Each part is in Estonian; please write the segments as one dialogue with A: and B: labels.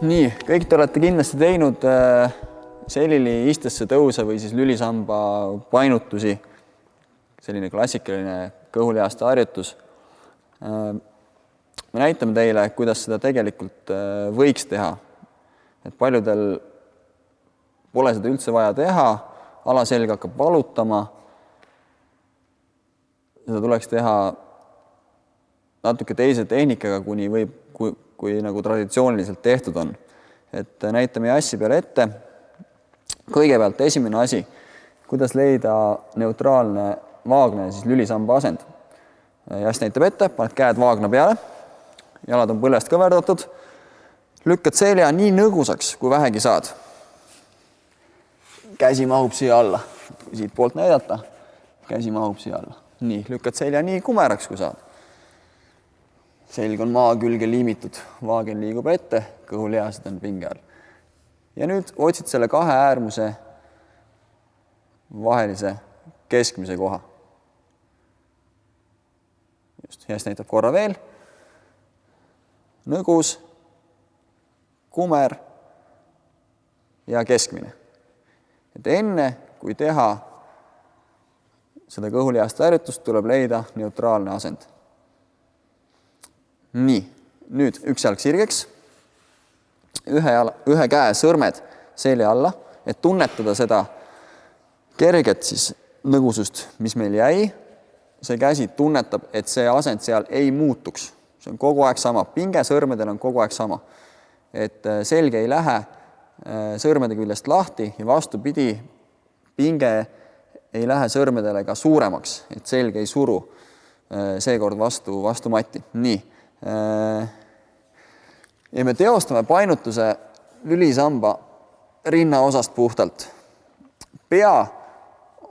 A: Nii, kõik te olete kindlasti teinud selili istesse tõuse või siis lülisamba painutusi. Selline klassikaline kõhulihaste harjutus. Me näitame teile, kuidas seda tegelikult võiks teha. Et paljudel pole seda üldse vaja teha, alaselg hakkab valutama. Seda tuleks teha natuke teise tehnikaga, kui nagu traditsiooniliselt tehtud on. Et näitame jassi peale ette. Kõigepealt esimene asi, kuidas leida neutraalne vaagna ja siis lülisamba asend. Jass näitab ette, paned käed vaagna peale, jalad on põlvest kõverdatud, lükkad selja nii nõgusaks, kui vähegi saad. Käsi mahub siia alla, kui siit poolt näidata, käsi mahub siia alla. Nii, lükkad selja nii kumeraks, kui saad. Selg on maa külge liimitud, vaagen liigub ette, kõhulihased on pinge all. Ja nüüd otsid selle kahe äärmuse vahelise keskmise koha. Just, Jass näitab korra veel. Nõgus, kumer ja keskmine. Et enne, kui teha seda kõhulihaste harjutust, tuleb leida neutraalne asend. Nii, nüüd üks jalg sirgeks, ühe käe sõrmed selja alla, et tunnetada seda kerget siis nõgusust, mis meil jäi. See käsi tunnetab, et see asend seal ei muutuks. See on kogu aeg sama. Pinge sõrmedel on kogu aeg sama. Et selg ei lähe sõrmede küljest lahti ja vastupidi, pinge ei lähe sõrmedele ka suuremaks, et selg ei suru seekord vastu matti. Nii. Ja me teostame painutuse lülisamba rinnaosast puhtalt. Pea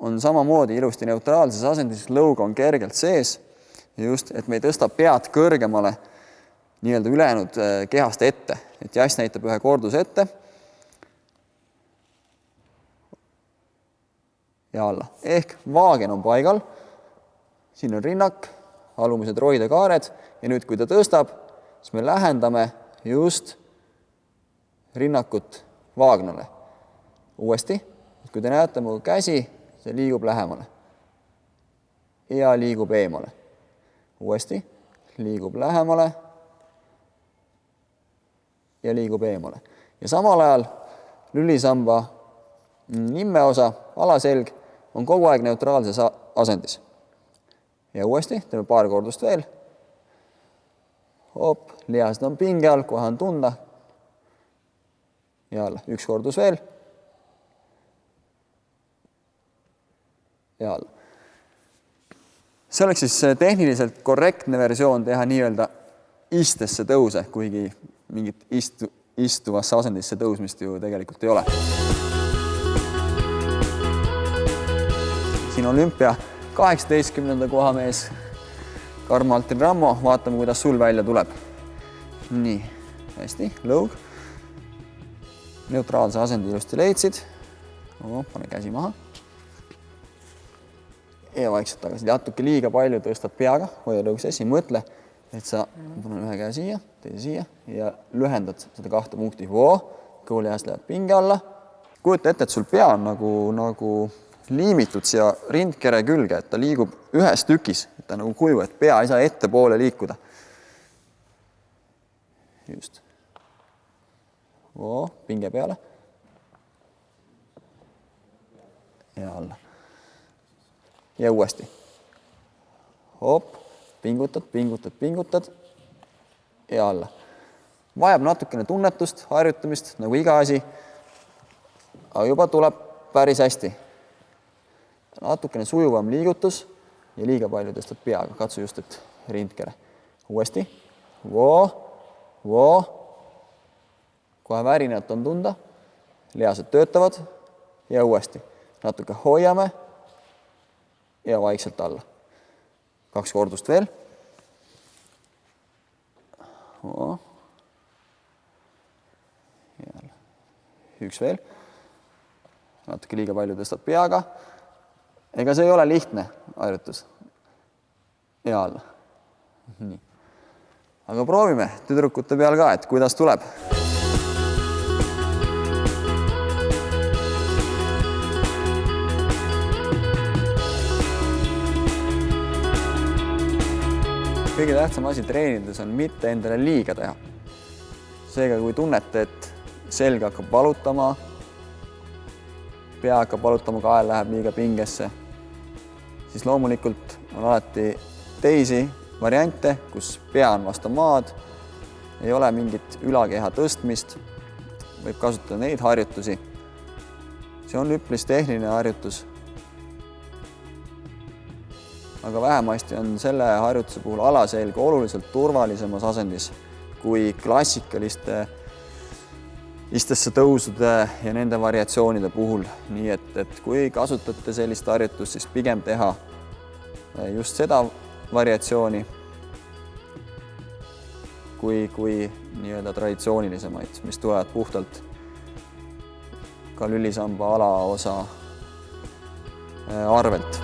A: on samamoodi ilusti neutraalses asendis, lõug on kergelt sees. Just, et me ei tõsta pead kõrgemale nii-öelda ülejäänud kehast ette. Et Jass näitab ühe korduse ette ja alla. Ehk vaagen on paigal, siin on rinnak, alumised roidekaared ja nüüd, kui ta tõstab, siis me lähendame just rinnakut vaagnale. Uuesti, kui te näete mu käsi, see liigub lähemale ja liigub eemale. Uuesti, liigub lähemale ja liigub eemale. Ja samal ajal lülisamba nimmeosa, alaselg, on kogu aeg neutraalses asendis. Ja uuesti, teeme paar kordust veel. Hop, lihased on pinge all, kohe on tunda. Ja alla, üks kordus veel. Ja alla. See oleks siis tehniliselt korrektne versioon teha nii-öelda istesse tõuse, kuigi mingit istuvasse asendisse tõusmist ju tegelikult ei ole. Siin olümpia 18. koha mees Karl-Martin Rammo. Vaatame, kuidas sul välja tuleb. Nii, hästi, lõug. Neutraalse asendi ilusti leidsid. Pane käsi maha. Ja vaikselt tagasi. Natuke liiga palju tõstad peaga. Hoia lõug sessi, mõtle, et sa panen ühe käe siia, teise siia ja lühendad seda kahte punkti. Kõhulihas läheb pinge alla. Kujuta ette, et sul pea on nagu liimitud siia rindkere külge, et ta liigub ühes tükis, et ta nagu kuju, et pea ei saa ette poole liikuda. Just. Pinge peale. Ja alla. Ja uuesti. Hop, pingutad ja alla. Vajab natukene tunnetust, harjutamist, nagu iga asi, aga juba tuleb päris hästi. Natukene sujuvam liigutus ja liiga palju tõstad peaga. Katsu just, et rindkere. Uuesti. Kohe värinat on tunda. Lihased töötavad ja uuesti. Natuke hoiame ja vaikselt alla. 2 kordust veel. Üks veel. Natuke liiga palju tõstad peaga. Ega see ei ole lihtne harjutus. Ja alla. Nii. Aga proovime tüdrukute peal ka, et kuidas tuleb. kõige tähtsam asi treenides on mitte endale liiga teha. Seega, kui tunnete, et selg hakkab valutama, pea hakkab valutama, kael läheb liiga pingesse, siis loomulikult on alati teisi variante, kus pea on vastu maad, ei ole mingit ülakeha tõstmist, võib kasutada neid harjutusi. See on üpris tehniline harjutus. Aga vähemasti on selle harjutuse puhul alaselg oluliselt turvalisemas asendis kui klassikaliste istesse tõusude ja nende variatsioonide puhul. Nii et kui kasutate sellist harjutust, siis pigem teha just seda variatsiooni kui nii-öelda traditsioonilisemaid, mis tulevad puhtalt ka lülisamba alaosa arvelt.